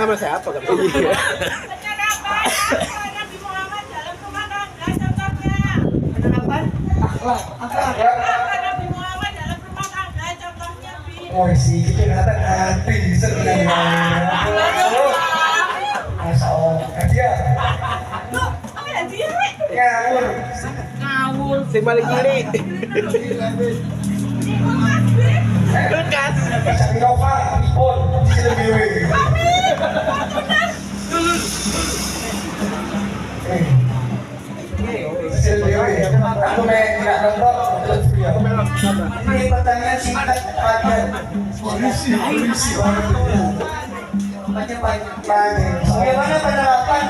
Nama saya apa kan? Nabi Muhammad dalam rumah tangga contohnya. Penerapan akhlak. Nabi Muhammad dalam rumah tangga contohnya. Oh sih, kita kata hati sebenarnya. Masa dia. Loh, apa ya dia? Ngawur. Ngawur. Si balik kiri. Kulkas. Cari Nova, pun CLBW. CLBW. Aku tidak nonton. Ini pertanyaan singkat aja. Polisi. Bagaimana penerapan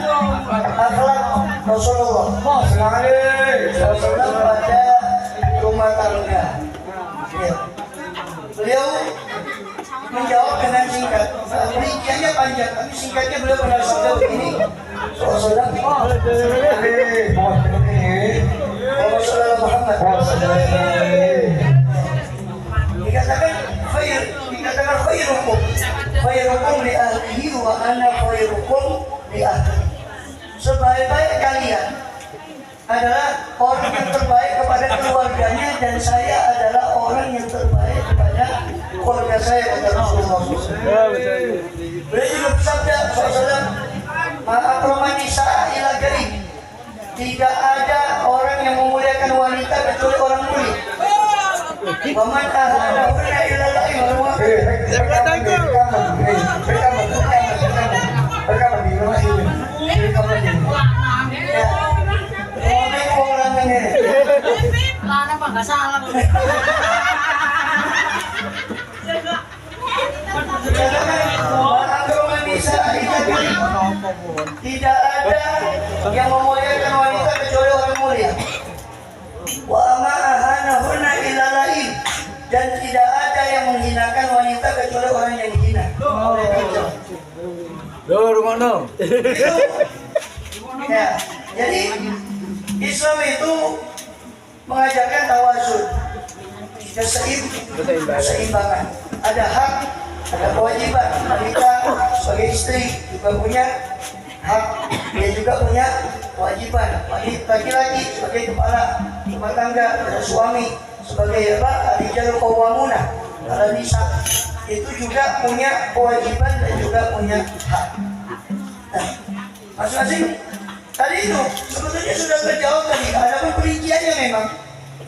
akhlak Rasulullah? Rasulullah pada rumah tangga. Beliau menjawab dengan singkat. Rinciannya panjang, tapi singkatnya beliau bersabda begini. Rasulullah Muhammad. Dikatakan khairukum li ahlihi wa ana khairukum li ahli. Sebaik-baik kalian adalah orang yang terbaik kepada keluarganya dan saya adalah orang yang terbaik kepada keluarga saya, kata Rasulullah SAW. Beliau juga bersabda SAW, ma'akroman nisa'a ila gaib. Tidak ada orang yang memuliakan wanita kecuali orang mulia. Waman ahadahunna ila la'i wa Mana apa nggak salah? Tidak ada yang memuliakan wanita kecuali orang mulia. Wa ama'ahanahunna illa lain, dan tidak ada yang menghinakan wanita kecuali orang yang dihina. Rumah Ya, jadi Islam itu mengajarkan tawazun, keseimbangan. Ada hak, ada kewajiban. Wanita sebagai istri juga punya hak, dia juga punya kewajiban. Laki-laki sebagai kepala rumah tangga, ada suami sebagai apa? Rijalul qawwamuna 'ala nisa, itu juga punya kewajiban dan juga punya hak. Nah, masing-masing tadi itu sebetulnya sudah terjawab tadi. Ada pun perinciannya memang.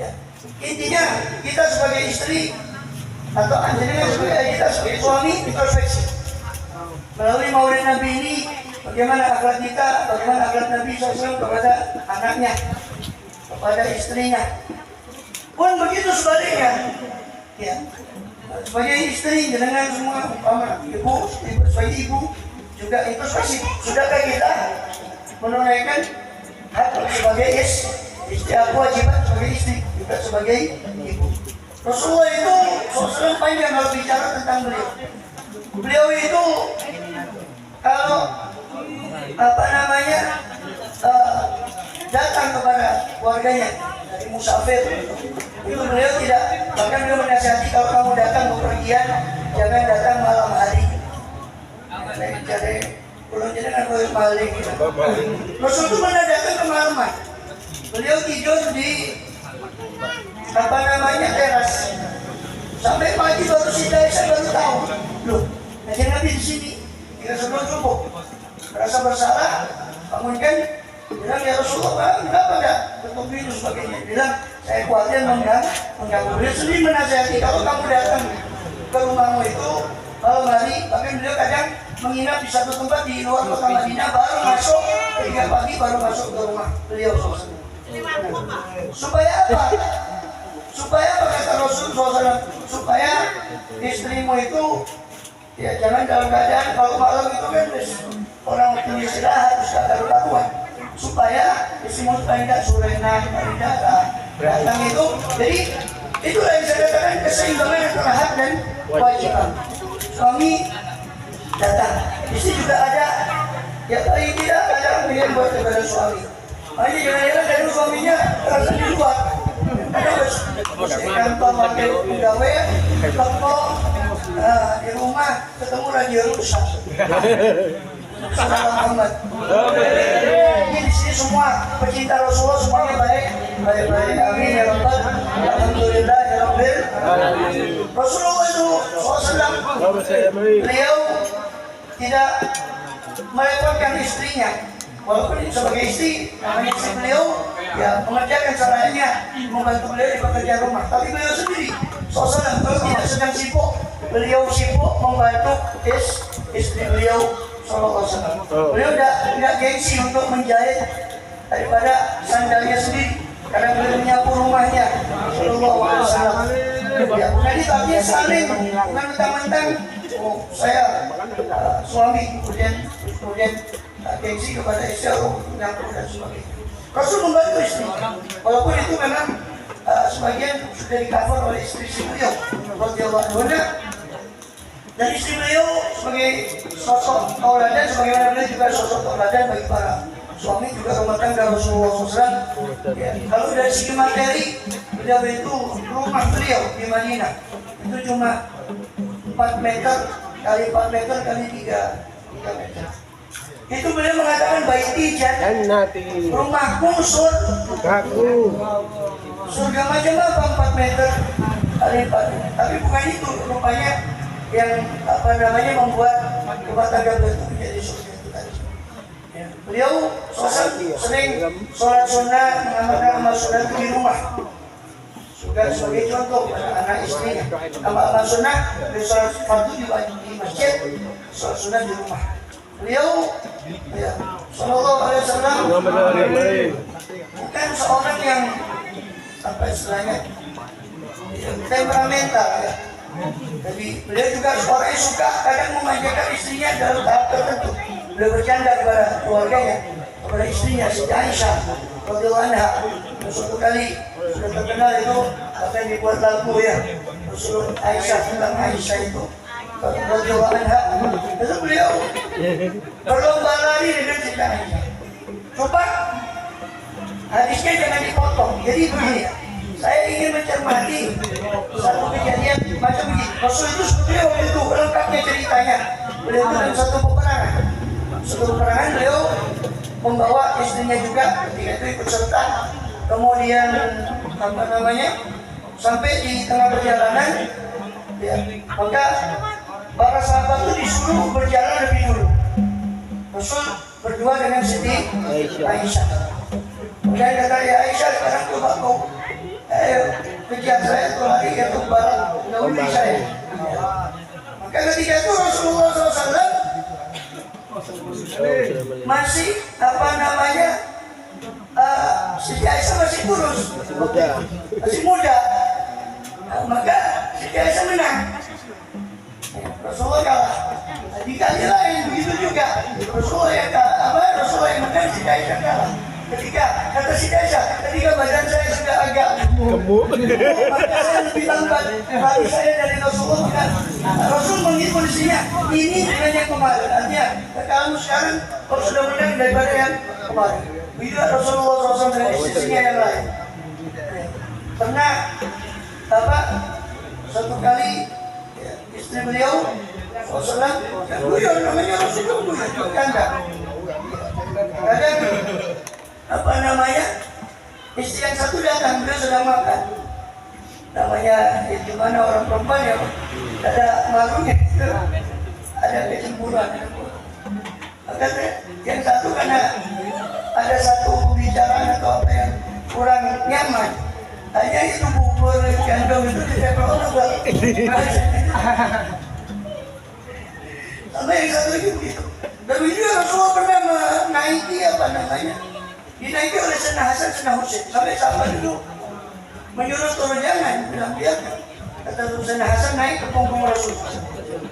Ya. Intinya kita sebagai istri atau anjingnya kita sebagai suami introspeksi. Melalui Maulid Nabi ini, bagaimana akhlak kita, bagaimana akhlak Nabi SAW kepada anaknya, kepada istrinya. Pun begitu sebaliknya. Ya. Sebagai istri, dengan semua ibu, sebagai ibu juga introspeksi. Sudahkah kita menunaikan hak sebagai istri, kewajiban sebagai istri, juga sebagai ibu? Rasulullah itu sosok panjang kalau bicara tentang beliau. Beliau itu kalau datang kepada keluarganya dari musafir, itu beliau tidak, bahkan beliau menasihati kalau kamu datang bepergian jangan datang malam hari. Jadi pulau jenengan boleh balik. Rasul itu pernah datang ke malaman. Beliau tidur di teras. Sampai pagi baru saya baru tahu. Loh, Nabi Nabi di sini. Tidak sebelum subuh. Merasa bersalah, bangunkan. Bilang ya Rasulullah, kenapa enggak tutup pintu sebagainya? Bilang saya khawatir mengganggu. Beliau sendiri menasihati kalau kamu datang ke rumahmu itu malam hari, bahkan beliau kadang menginap di satu tempat di luar kota Madinah, baru masuk 3 pagi baru masuk ke rumah beliau. Supaya apa? Supaya apa kata Rasulullah SAW? Supaya istrimu itu ya jangan dalam keadaan kalau malam itu kan orang waktu istirahat terus ada karuan. Supaya istrimu tidak surenan, tidak datang itu. Jadi itulah yang saya katakan keseimbangan antara hak dan kewajiban. Suami datang, istri juga ada. Ya paling tidak ada pilihan buat kepada suami. Makanya jangan-jangan dari suaminya terasa di luar. Ada kantor wakil pegawai, toko, Nah, di rumah ketemu radio rusak. Salam Muhammad. Ini di sini semua pecinta Rasulullah semuanya baik. Amin ya Rabbal. Alhamdulillah ya Rabbil. Rasulullah itu SAW, beliau tidak merepotkan istrinya. Walaupun sebagai istri, namanya istri beliau ya mengerjakan caranya membantu beliau di pekerjaan rumah. Tapi beliau sendiri, SAW kalau tidak sedang sibuk, beliau sibuk membantu istri beliau SAW. Beliau tidak gengsi untuk menjahit daripada sandalnya sendiri, karena beliau menyapu rumahnya. Sallallahu alaihi wasallam. Ya, jadi tapi saling bukan mentang-mentang saya suami kemudian gengsi kepada istri yang dan sebagainya. Rasul membantu istri, walaupun itu memang sebagian sudah di-cover oleh istri beliau radhiyallahu anha. Dan istri beliau sebagai sosok tauladan, sebagaimana beliau juga sosok tauladan bagi para suami juga rumah tangga Rasulullah SAW. Ya, kalau dari segi materi, beliau itu rumah beliau di Madinah itu cuma 4 meter kali 4 meter kali 3 meter. Itu beliau mengatakan baiti jannati, rumahku surgaku. Surga macam apa 4 meter kali 4 meter? Tapi bukan itu rupanya yang membuat rumah tangga beliau itu menjadi surga itu tadi. Ya. Beliau sering sholat sunnah, mengamalkan amal sunnah di rumah. Juga sebagai contoh pada anak istrinya. Amal sunnah, beliau sholat fardu di masjid, sholat sunnah di rumah. Beliau, ya, Sallallahu Alaihi Wasallam, bukan seorang yang apa istilahnya temperamental, ya. Jadi beliau juga seorang yang suka kadang memanjakan istrinya dalam tahap tertentu. Beliau bercanda kepada keluarganya, kepada istrinya Siti Aisyah radhiyallahu anha. Suatu kali sudah terkenal itu apa yang dibuat lagu ya, Rasul Aisyah tentang Aisyah itu radhiyallahu anha. Lalu beliau berlomba lari dengan Siti Aisyah. Coba hadisnya jangan dipotong. Jadi begini ya, saya ingin mencermati satu kejadian macam begini. Rasul itu sebetulnya waktu itu lengkapnya ceritanya. Beliau itu dalam satu peperangan beliau membawa istrinya juga ketika itu ikut serta. Kemudian sampai di tengah perjalanan, ya, maka para sahabat itu disuruh berjalan lebih dulu. Rasul berdua dengan Siti Aisyah. Kemudian kata ya Aisyah, sekarang coba kau kejar saya tuh hari ke barat, dahului saya. Maka ketika itu Rasulullah SAW masih Siti Aisyah masih kurus, masih muda. Maka Siti Aisyah menang, Rasulullah kalah. Di kali lain begitu juga, Rasulullah yang menang, Siti Aisyah kalah. Ketika kata Siti Aisyah, ketika badan saya sudah agak gemuk, maka saya lebih lambat lari saya dari Rasulullah. Kan Rasul menghibur kondisinya ini dengan yang kemarin. Artinya kamu sekarang kalau sudah menang daripada yang kemarin. Begitu Rasulullah SAW dengan istrinya yang lain. Pernah satu kali ya, istri beliau SAW yang namanya Rasulullah bercanda. Kadang istri yang satu datang, beliau sedang makan. Namanya gimana orang perempuan ya, ada malunya, ada kecemburuan. Maka yang satu karena ada satu pembicaraan atau apa yang kurang nyaman, hanya itu bubur gandum itu ditempel orang. Sampai yang satu lagi begitu. Dan juga Rasulullah pernah menaiki dinaiki oleh Sayyidina Hasan, Sayyidina Husain. Sampai sahabat itu menyuruh turun jangan, bilang biarkan. Kata Sayyidina Hasan naik ke punggung Rasulullah.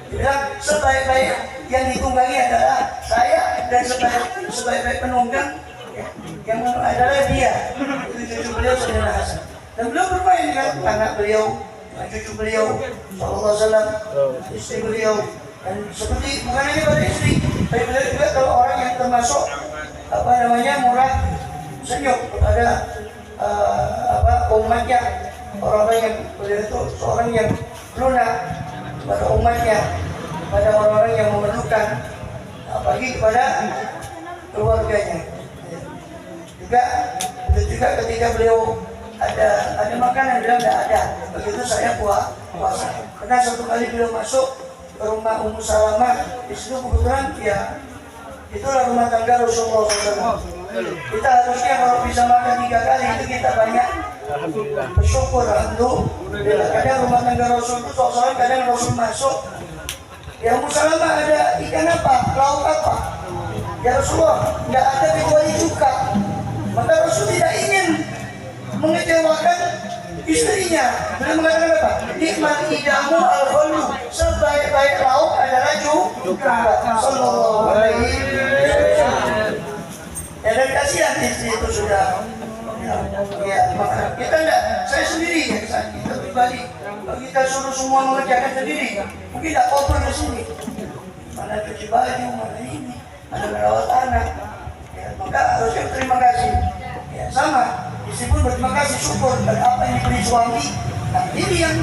Dia bilang sebaik-baik yang ditunggangi adalah saya, dan sebaik-baik penunggang yang adalah dia. Itu cucu beliau Sayyidina Hasan. Dan beliau bermain dengan anak beliau, cucu beliau, Sallallahu Alaihi Wasallam, istri beliau. Dan seperti bukan hanya pada istri, tapi beliau juga kalau orang yang termasuk murah senyum kepada umatnya. Orang yang beliau itu seorang yang lunak, kepada umatnya, kepada orang-orang yang memerlukan, apalagi kepada keluarganya. Juga ketika beliau ada makanan, beliau tidak ada. Begitu saya puasa. Karena satu kali beliau masuk ke rumah Ummu Salamah, di situ kebetulan ya itulah rumah tangga Rasulullah SAW. Kita harusnya kalau bisa makan 3 kali itu kita banyak bersyukur. Alhamdulillah. Kadang rumah tangga Rasul itu soal kadang Rasul masuk, ya Ummu Salamah ada ikan apa, lauk apa? Ya Rasulullah, tidak ada kecuali cuka. Maka Rasul tidak ingin mengecewakan istrinya. Beliau mengatakan apa? Nikmat idamu al-khulu, sebaik-baik lauk adalah cuka. Sallallahu alaihi wasallam. Ya, dan kasihan istri itu sudah ya maka kita enggak, saya sendiri ya, kita pribadi, kalau kita suruh semua mengerjakan sendiri, mungkin tidak koper di sini. Mana cuci baju, mana ini, mana merawat anak. Ya, maka harusnya terima kasih. Ya, sama, istri pun berterima kasih, syukur dan apa yang diberi suami. Nah, ini yang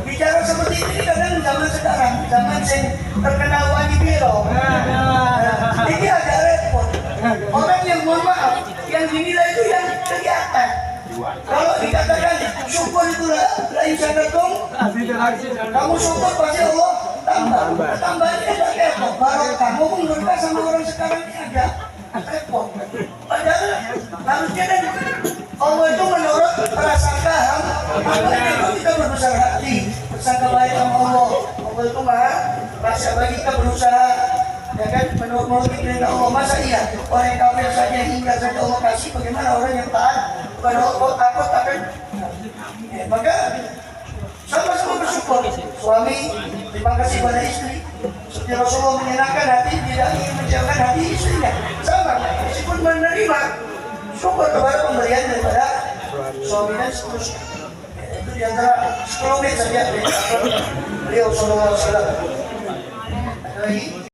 bicara seperti ini kadang zaman sekarang, zaman yang terkenal wajib biro. Nah, ini agak repot. Orang yang mohon maaf, yang dinilai itu yang kelihatan. Kalau dikatakan syukur itu lain syakatum, kamu syukur pasti Allah tambah. Tambahnya agak repot. Baru kamu pun berkah sama orang sekarang ini agak repot. Padahal harusnya kan Allah itu menurut prasangka makanya itu kita berbesar hati, bersangka baik sama Allah. Allah itu maha rasa bagi kita berusaha, ya kan, menurut perintah Allah. Masa iya orang yang kafir saja hingga saja Allah kasih, bagaimana orang yang taat kepada Allah takut akan ya, maka sama-sama bersyukur. Suami terima kasih pada istri, seperti Rasulullah menyenangkan hati, tidak ingin menjauhkan hati istrinya. Sama, meskipun menerima, syukur kepada pemberian daripada suami dan seterusnya. Itu diantara 10 menit saja beliau sallallahu alaihi wasallam. Ada lagi?